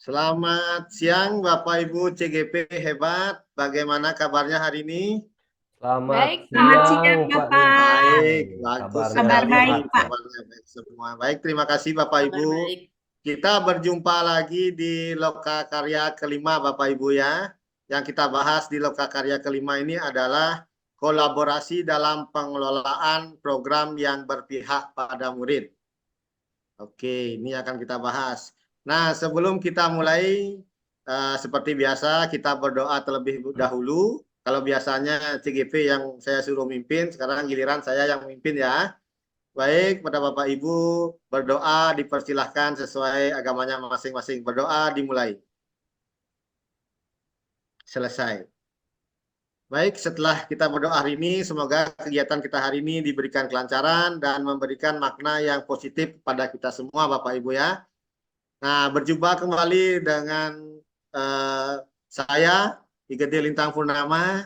Selamat siang Bapak Ibu CGP hebat. Bagaimana kabarnya hari ini? Selamat Baik, selamat siang, siang Pak Bapak. Nirmay. Baik, bagus Kabarnya Kabar sekali. baik, sehat Pak. ya? Kabarnya baik semua. Baik, terima kasih Bapak Kabar Ibu. baik. Kita berjumpa lagi di Loka Karya kelima Bapak Ibu ya. Yang kita bahas di Loka Karya kelima ini adalah kolaborasi dalam pengelolaan program yang berpihak pada murid. Oke, ini akan kita bahas. Nah, sebelum kita mulai, seperti biasa kita berdoa terlebih dahulu. Kalau biasanya CGP yang saya suruh mimpin, sekarang giliran saya yang mimpin ya. Baik, pada Bapak Ibu berdoa dipersilahkan sesuai agamanya masing-masing. Berdoa dimulai. Selesai. Baik, setelah kita berdoa hari ini, semoga kegiatan kita hari ini diberikan kelancaran dan memberikan makna yang positif pada kita semua Bapak Ibu ya. Nah, berjumpa kembali dengan eh, saya, Igede Lintang Purnama.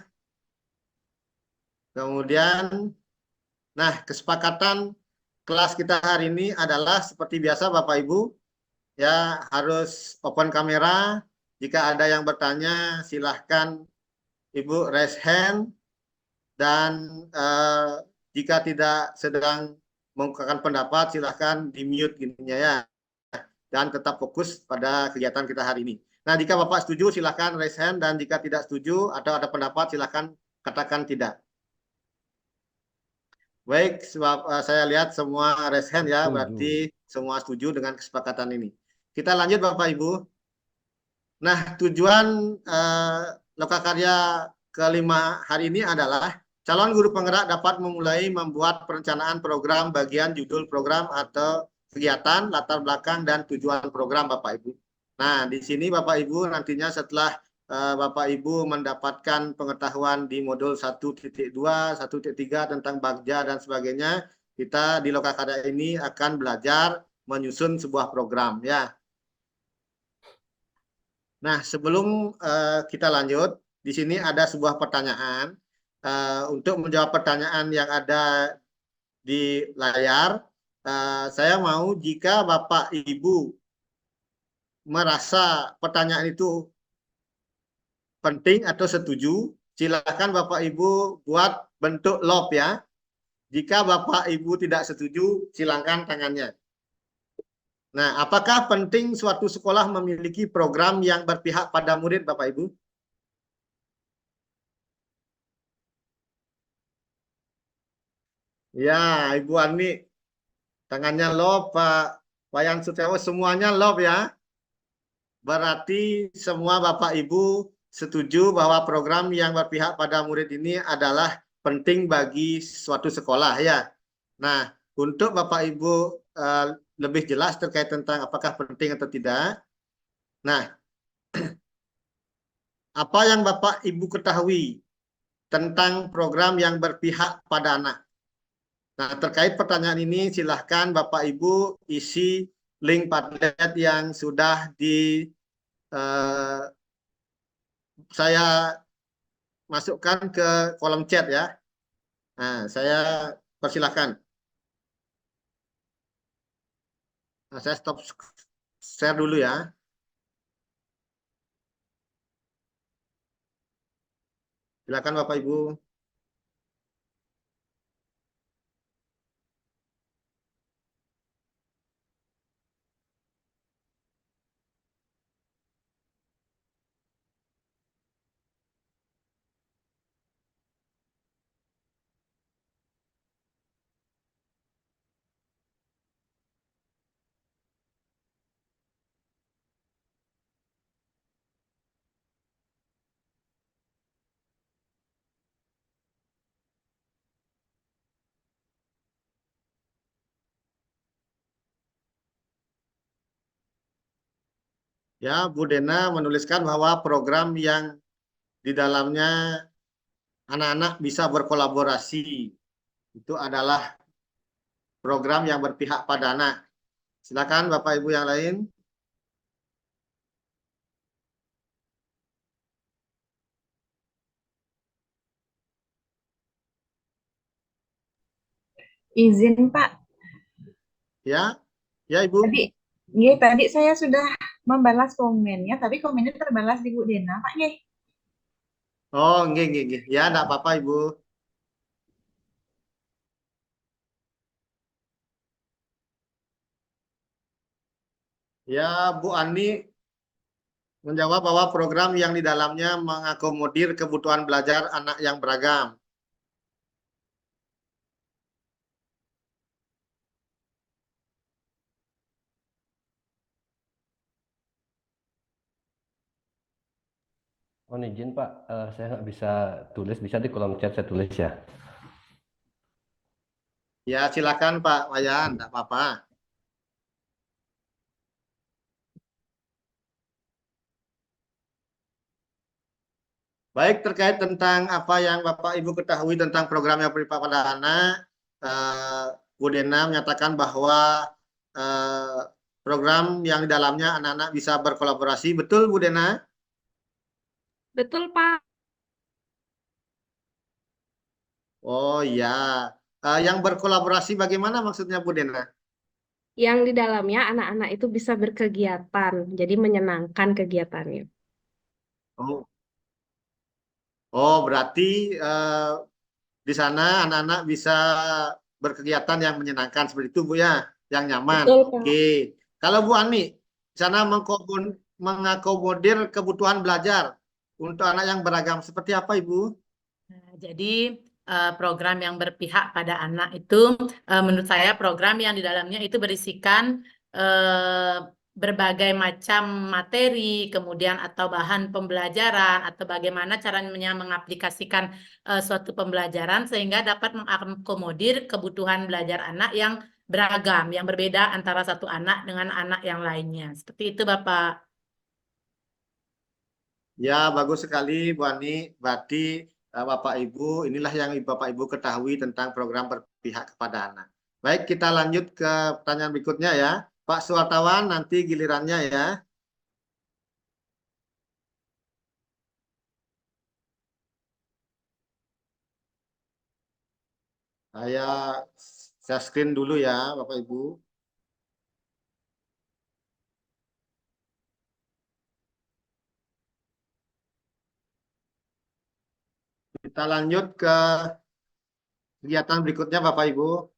Kemudian, nah kesepakatan kelas kita hari ini adalah seperti biasa Bapak Ibu, ya harus open kamera. Jika ada yang bertanya, silahkan Ibu raise hand. Dan jika tidak sedang mengungkapkan pendapat, silahkan di mute gininya ya. Dan tetap fokus pada kegiatan kita hari ini. Nah, jika Bapak setuju, silakan raise hand, dan jika tidak setuju atau ada pendapat, silakan katakan tidak. Baik, sebab saya lihat semua raise hand ya, Setuju. berarti semua setuju dengan kesepakatan ini. Kita lanjut Bapak Ibu. Nah, tujuan Lokakarya kelima hari ini adalah calon guru penggerak dapat memulai membuat perencanaan program, bagian judul program atau kegiatan, latar belakang, dan tujuan program Bapak Ibu. Nah, di sini Bapak Ibu nantinya setelah Bapak Ibu mendapatkan pengetahuan di modul 1.2, 1.3 tentang Bagja dan sebagainya, kita di Lokakarya ini akan belajar menyusun sebuah program ya. Nah, sebelum kita lanjut, di sini ada sebuah pertanyaan. Untuk menjawab pertanyaan yang ada di layar, saya mau jika Bapak Ibu merasa pertanyaan itu penting atau setuju, silakan Bapak Ibu buat bentuk love ya. Jika Bapak Ibu tidak setuju, silakan tangannya. Nah, apakah penting suatu sekolah memiliki program yang berpihak pada murid, Bapak Ibu? Ya, Ibu Ani, tangannya love, Pak Wayan Sutiawan, semuanya love ya. Berarti semua Bapak Ibu setuju bahwa program yang berpihak pada murid ini adalah penting bagi suatu sekolah ya. Nah, untuk Bapak Ibu lebih jelas terkait tentang apakah penting atau tidak. Nah, apa yang Bapak Ibu ketahui tentang program yang berpihak pada anak? Nah, terkait pertanyaan ini, silahkan Bapak Ibu isi link Padlet yang sudah eh, saya masukkan ke kolom chat ya. Nah, saya persilahkan. Nah, saya stop share dulu ya. Silakan Bapak Ibu. Ya, Bu Dena menuliskan bahwa program yang di dalamnya anak-anak bisa berkolaborasi itu adalah program yang berpihak pada anak. Silakan Bapak Ibu yang lain. Izin Pak, Ya, ya Ibu. tadi, ya, tadi saya sudah membalas komennya, tapi komennya terbalas di Bu Dena, Pak nggih. Oh, nggih, nggih, nggih. Ya, enggak apa-apa, Ibu. Ya, Bu Ani menjawab bahwa program yang di dalamnya mengakomodir kebutuhan belajar anak yang beragam. Oh izin Pak, saya nggak bisa tulis, bisa di kolom chat saya tulis ya. Ya, silakan Pak Wayan, enggak apa-apa. Baik, terkait tentang apa yang Bapak Ibu ketahui tentang program yang beripa pada anak, Bu Dena menyatakan bahwa eh, program yang di dalamnya anak-anak bisa berkolaborasi. Betul, Bu Dena? Betul, Pak. Oh iya. Yang berkolaborasi bagaimana maksudnya, Bu Dena? Yang di dalamnya anak-anak itu bisa berkegiatan, jadi menyenangkan kegiatannya. Oh, oh berarti eh, di sana anak-anak bisa berkegiatan yang menyenangkan seperti itu, Bu ya, yang nyaman. Betul, Oke. Pak. Kalau Bu Ani, di sana mengakomodir kebutuhan belajar untuk anak yang beragam seperti apa, Ibu? Nah, jadi program yang berpihak pada anak itu menurut saya program yang di dalamnya itu berisikan eh, berbagai macam materi, kemudian atau bahan pembelajaran atau bagaimana caranya mengaplikasikan suatu pembelajaran sehingga dapat mengakomodir kebutuhan belajar anak yang beragam, yang berbeda antara satu anak dengan anak yang lainnya. Seperti itu, Bapak. Ya, bagus sekali, Bu Ani. Berarti Bapak Ibu, inilah yang Bapak Ibu ketahui tentang program berpihak kepada anak. Baik, kita lanjut ke pertanyaan berikutnya ya. Pak Suwartawan, nanti gilirannya ya. Saya saya screen dulu ya, Bapak Ibu. Kita lanjut ke kegiatan berikutnya, Bapak Ibu.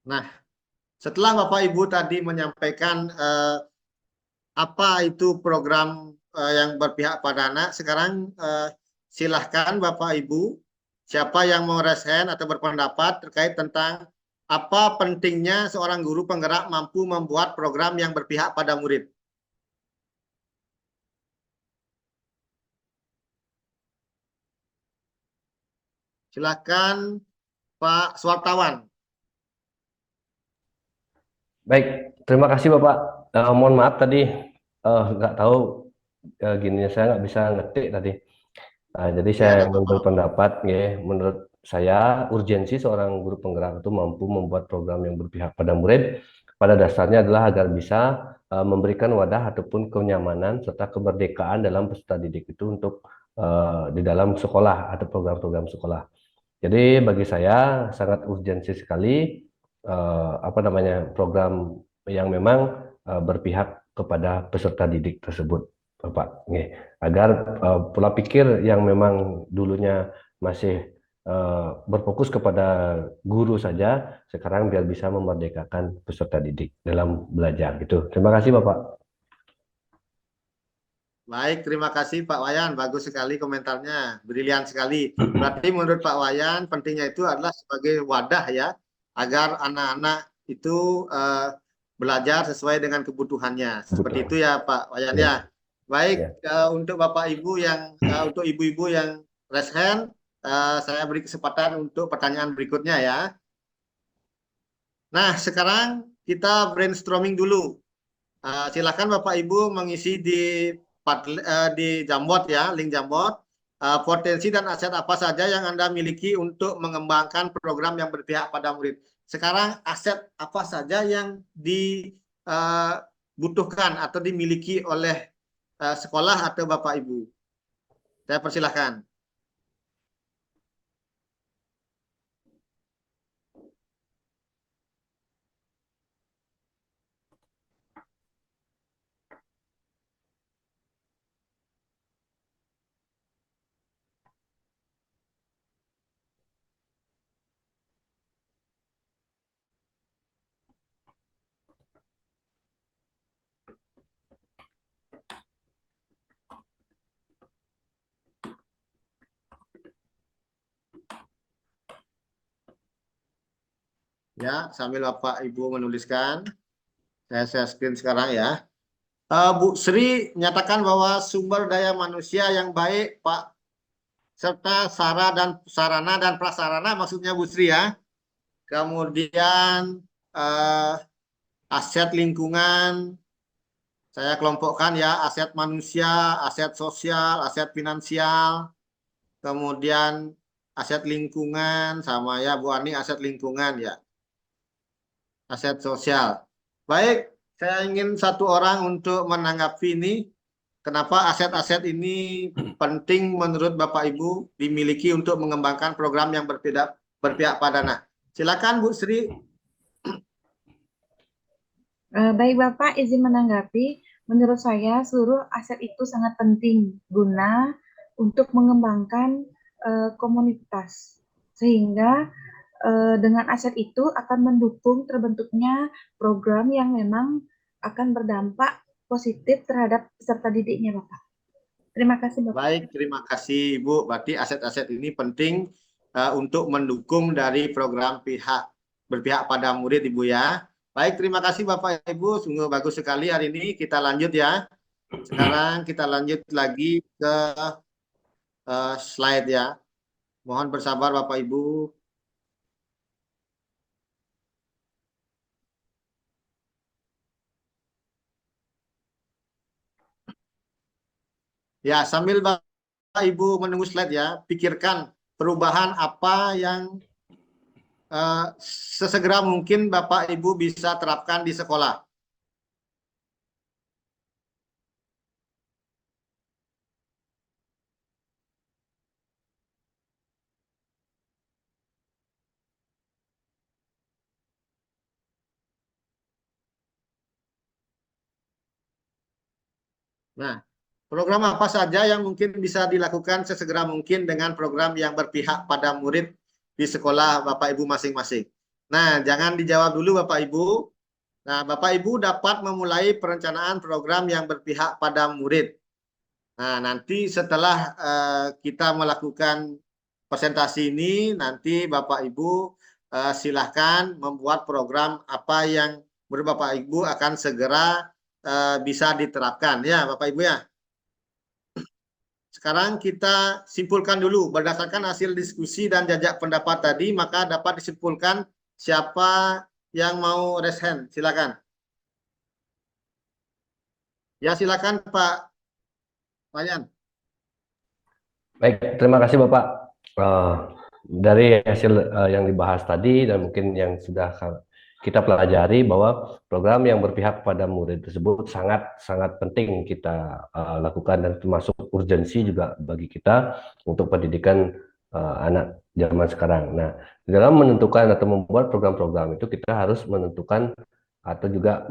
Nah, setelah Bapak Ibu tadi menyampaikan apa itu program yang berpihak pada anak, sekarang silahkan Bapak Ibu, siapa yang mau raise hand atau berpendapat terkait tentang apa pentingnya seorang guru penggerak mampu membuat program yang berpihak pada murid. Silakan Pak Swartawan. Baik, terima kasih Bapak. Mohon maaf tadi nggak tahu gini saya nggak bisa ngetik tadi. Jadi Ya, saya tidak ingin apa-apa. berpendapat, ya, menurut saya urgensi seorang guru penggerak itu mampu membuat program yang berpihak pada murid pada dasarnya adalah agar bisa memberikan wadah ataupun kenyamanan serta kemerdekaan dalam peserta didik itu untuk di dalam sekolah atau program-program sekolah. Jadi bagi saya sangat urgensi sekali apa namanya program yang memang berpihak kepada peserta didik tersebut, Bapak. Nggih. Agar pola pikir yang memang dulunya masih berfokus kepada guru saja, sekarang biar bisa memerdekakan peserta didik dalam belajar gitu. Terima kasih, Bapak. Baik, terima kasih Pak Wayan. Bagus sekali komentarnya. Brilian sekali. Berarti menurut Pak Wayan, pentingnya itu adalah sebagai wadah ya, agar anak-anak itu eh, belajar sesuai dengan kebutuhannya. Seperti itu Betul. ya Pak Wayan Ya, ya. Baik, ya. untuk Bapak Ibu yang, untuk Ibu-Ibu yang raise hand, saya beri kesempatan untuk pertanyaan berikutnya ya. Nah, sekarang kita brainstorming dulu. Silakan Bapak Ibu mengisi di Jamboard ya, link Jamboard. Potensi dan aset apa saja yang Anda miliki untuk mengembangkan program yang berpihak pada murid. Sekarang aset apa saja yang dibutuhkan atau dimiliki oleh sekolah atau Bapak Ibu. Saya persilahkan. Ya, sambil Bapak Ibu menuliskan, saya screen sekarang ya. Bu Sri nyatakan bahwa sumber daya manusia yang baik, Pak, serta sarana dan prasarana maksudnya Bu Sri ya. Kemudian aset lingkungan, saya kelompokkan ya, aset manusia, aset sosial, aset finansial, kemudian aset lingkungan, sama ya Bu Ani, aset lingkungan ya, aset sosial. Baik, saya ingin satu orang untuk menanggapi ini, kenapa aset-aset ini penting menurut Bapak Ibu dimiliki untuk mengembangkan program yang berpihak pada anak. Silakan Bu Sri. Baik Bapak, izin menanggapi. Menurut saya seluruh aset itu sangat penting guna untuk mengembangkan komunitas. Sehingga dengan aset itu akan mendukung terbentuknya program yang memang akan berdampak positif terhadap peserta didiknya Bapak. Terima kasih Bapak. Baik, terima kasih Ibu. Berarti aset-aset ini penting untuk mendukung dari program berpihak pada murid Ibu ya. Baik, terima kasih Bapak Ibu. Sungguh bagus sekali hari ini. Kita lanjut ya. Sekarang kita lanjut lagi ke slide ya. Mohon bersabar Bapak Ibu. Ya, sambil Bapak Ibu menunggu slide ya, pikirkan perubahan apa yang sesegera mungkin Bapak Ibu bisa terapkan di sekolah. Nah, program apa saja yang mungkin bisa dilakukan sesegera mungkin dengan program yang berpihak pada murid di sekolah Bapak Ibu masing-masing. Nah, jangan dijawab dulu Bapak Ibu. Nah, Bapak Ibu dapat memulai perencanaan program yang berpihak pada murid. Nah, nanti setelah kita melakukan presentasi ini, nanti Bapak Ibu silahkan membuat program apa yang menurut Bapak Ibu akan segera bisa diterapkan. Ya, Bapak Ibu ya. Sekarang kita simpulkan dulu berdasarkan hasil diskusi dan jajak pendapat tadi, maka dapat disimpulkan siapa yang mau raise hand. Silakan. Ya, silakan Pak Wayan. Baik, terima kasih Bapak. Dari hasil yang dibahas tadi dan mungkin yang sudah kita pelajari bahwa program yang berpihak pada murid tersebut sangat penting kita lakukan dan termasuk urgensi juga bagi kita untuk pendidikan anak zaman sekarang. Nah, dalam menentukan atau membuat program-program itu kita harus menentukan atau juga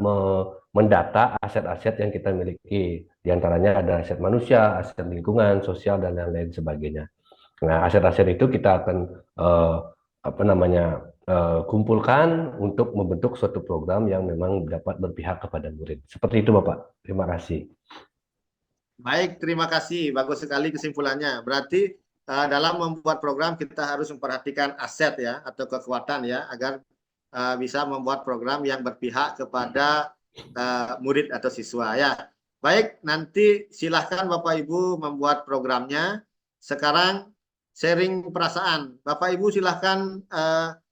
mendata aset-aset yang kita miliki. Di antaranya ada aset manusia, aset lingkungan, sosial, dan lain-lain sebagainya. Nah, aset-aset itu kita akan kumpulkan untuk membentuk suatu program yang memang dapat berpihak kepada murid. Seperti itu, Bapak. Terima kasih. Baik, terima kasih. Bagus sekali kesimpulannya. Berarti dalam membuat program kita harus memperhatikan aset ya atau kekuatan ya agar bisa membuat program yang berpihak kepada murid atau siswa ya. Baik, nanti silahkan Bapak Ibu membuat programnya. Sekarang sharing perasaan. Bapak Ibu silahkan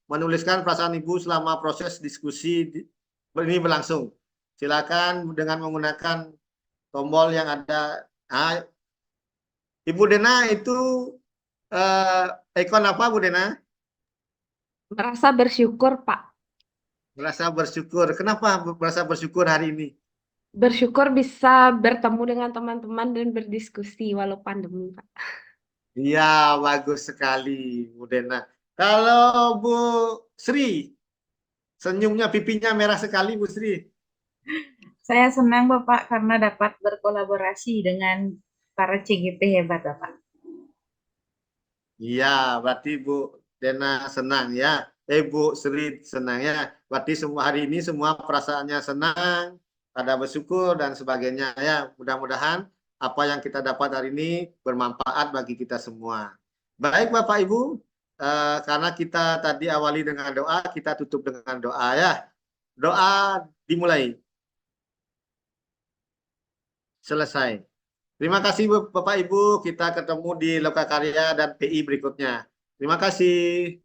menuliskan perasaan Ibu selama proses diskusi ini berlangsung. Silakan dengan menggunakan tombol yang ada. Nah, Ibu Dena itu ikon apa Bu Dena? Merasa bersyukur, Pak. Merasa bersyukur. Kenapa merasa bersyukur hari ini? Bersyukur bisa bertemu dengan teman-teman dan berdiskusi walau pandemi, Pak. Iya, bagus sekali Bu Dena. Kalau Bu Sri, senyumnya pipinya merah sekali Bu Sri. Saya senang Bapak karena dapat berkolaborasi dengan para CGP hebat Bapak. Iya, berarti Bu Dena senang ya. Bu Sri senang ya. Berarti semua hari ini semua perasaannya senang, ada bersyukur dan sebagainya ya. Mudah-mudahan apa yang kita dapat hari ini bermanfaat bagi kita semua. Baik Bapak Ibu, karena kita tadi awali dengan doa, kita tutup dengan doa ya. Doa dimulai. Selesai. Terima kasih Bapak Ibu, kita ketemu di Lokakarya dan PI berikutnya. Terima kasih.